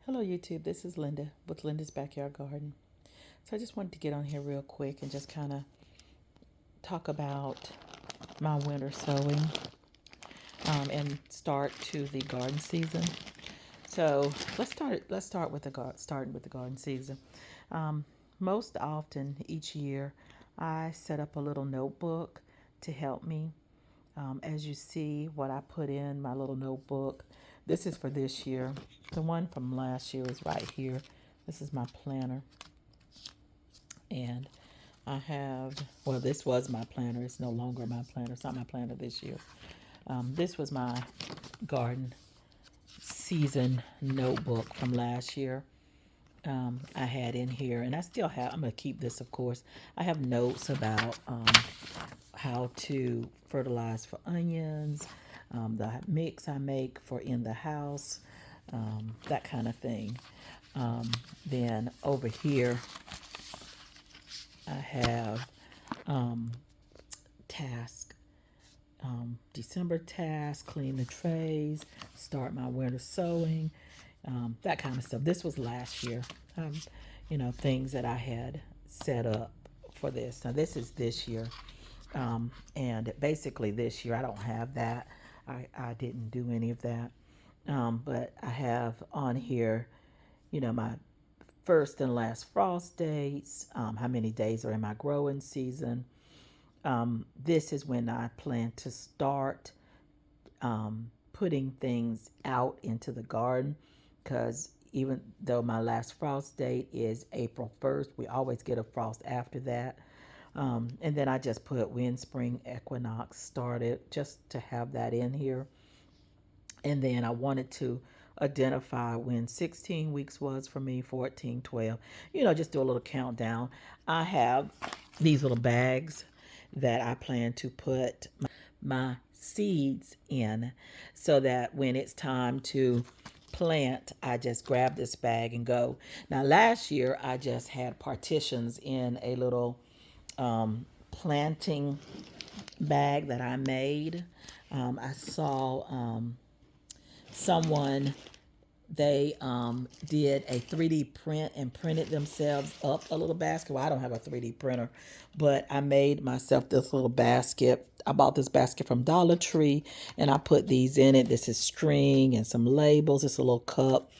Hello YouTube, this is Linda with Linda's Backyard Garden. So I just wanted to get on here real quick and just kind of talk about my winter sowing and start to the garden season. So let's start with starting with the garden season. Um, Most often each year, I set up a little notebook to help me. As you see, what I put in my little notebook. This is for this year. The one from last year is right here. This is my planner, and I have, well, this was my planner. It's no longer my planner. It's not my planner this year. This was my garden season notebook from last year. I had in here, and I still have, I'm going to keep this, of course. I have notes about how to fertilize for onions, the mix I make for in the house, that kind of thing. Then over here, I have task. December task, clean the trays, start my winter sowing, that kind of stuff. This was last year, things that I had set up for this. Now, this is this year. And basically, this year, I don't have that. I didn't do any of that. But I have on here, my first and last frost dates, how many days are in my growing season. This is when I plan to start putting things out into the garden, because even though my last frost date is April 1st, we always get a frost after that. And then I just put wind spring equinox started just to have that in here. And then I wanted to identify when 16 weeks was for me, 14, 12, just do a little countdown. I have these little bags that I plan to put my seeds in, so that when it's time to plant, I just grab this bag and go. Now, last year, I just had partitions in a little planting bag that I made. I saw someone, they did a 3D print and printed themselves up a little basket. Well, I don't have a 3D printer, but I made myself this little basket. I bought this basket from Dollar Tree, and I put these in it. This is string and some labels. It's a little cup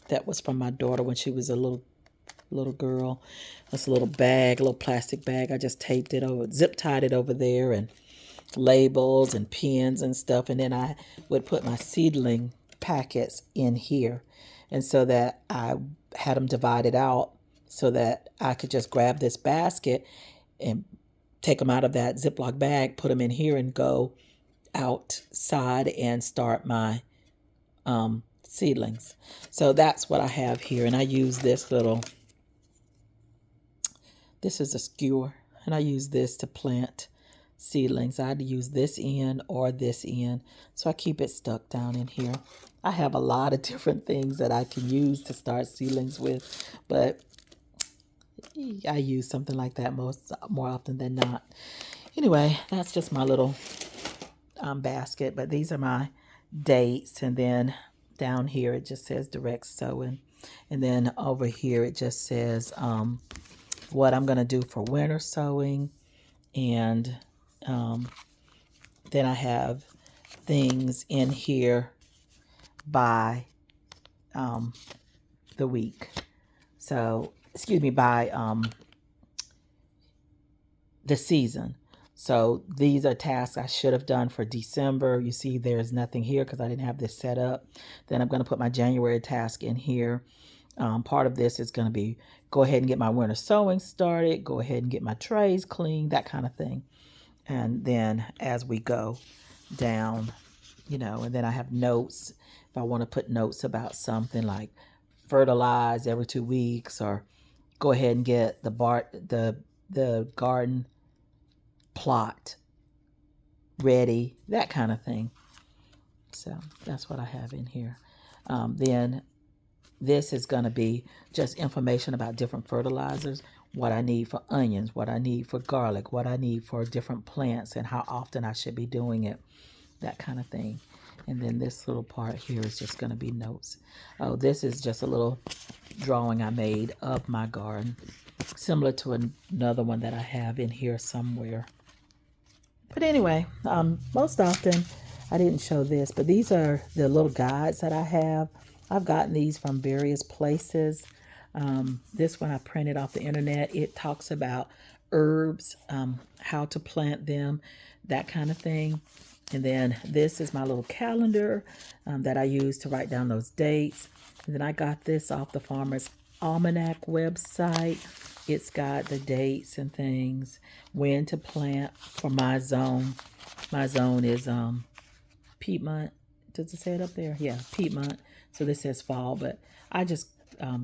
that was from my daughter when she was a little girl. It's a little bag, a little plastic bag. I just taped it over, zip tied it over there, and labels and pins and stuff. And then I would put my seedling packets in here. And so that I had them divided out so that I could just grab this basket and take them out of that Ziploc bag, put them in here, and go outside and start my seedlings. So that's what I have here. And I use this is a skewer, and I use this to plant seedlings. I had to use this end or this end, so I keep it stuck down in here. I have a lot of different things that I can use to start seedlings with, but I use something like that more often than not. Anyway, that's just my little basket, but these are my dates. And then down here it just says direct sowing, and then over here it just says what I'm going to do for winter sowing. And then I have things in here by the week. So, excuse me, by the season. So these are tasks I should have done for December. You see there's nothing here because I didn't have this set up. Then I'm going to put my January task in here. Part of this is going to be go ahead and get my winter sowing started, go ahead and get my trays clean, that kind of thing. And then as we go down, and then I have notes. If I want to put notes about something like fertilize every 2 weeks, or go ahead and get the garden plot ready, that kind of thing. So that's what I have in here. Then this is going to be just information about different fertilizers, what I need for onions, what I need for garlic, what I need for different plants, and how often I should be doing it, that kind of thing. And then this little part here is just going to be notes. Oh, this is just a little drawing I made of my garden, similar to another one that I have in here somewhere. But anyway, most often I didn't show this, but these are the little guides that I have. I've gotten these from various places. This one I printed off the internet. It talks about herbs, how to plant them, that kind of thing. And then this is my little calendar that I use to write down those dates. And then I got this off the Farmer's Almanac website. It's got the dates and things, when to plant for my zone. My zone is Piedmont. Does it say it up there? Yeah, Piedmont. So this says fall, but I just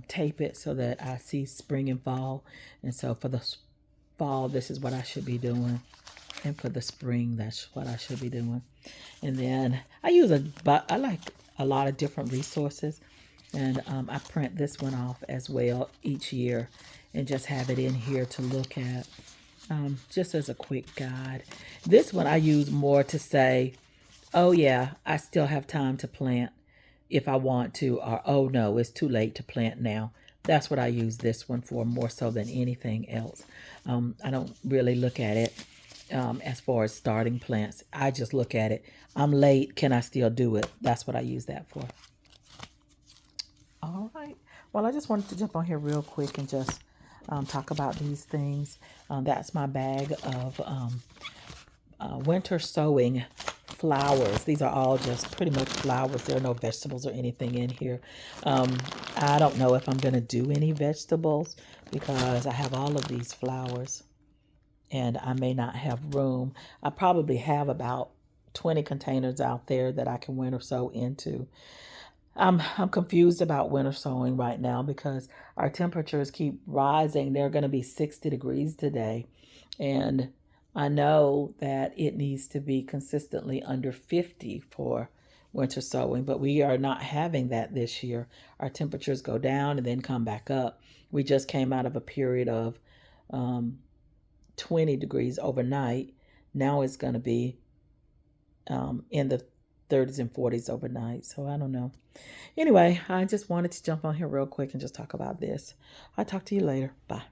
tape it so that I see spring and fall. And so for the fall, this is what I should be doing. And for the spring, that's what I should be doing. And then I like a lot of different resources. And I print this one off as well each year and just have it in here to look at just as a quick guide. This one I use more to say, oh yeah, I still have time to plant if I want to, or oh no, it's too late to plant now. That's what I use this one for more so than anything else. I don't really look at it as far as starting plants. I just look at it. I'm late. Can I still do it? That's what I use that for. All right. Well, I just wanted to jump on here real quick and just talk about these things. That's my bag of winter sowing flowers. These are all just pretty much flowers. There are no vegetables or anything in here. I don't know if I'm going to do any vegetables because I have all of these flowers and I may not have room. I probably have about 20 containers out there that I can winter sow into. I'm confused about winter sowing right now because our temperatures keep rising. They're going to be 60 degrees today. And I know that it needs to be consistently under 50 for winter sowing, but we are not having that this year. Our temperatures go down and then come back up. We just came out of a period of 20 degrees overnight. Now it's going to be in the 30s and 40s overnight. So I don't know. Anyway, I just wanted to jump on here real quick and just talk about this. I'll talk to you later. Bye.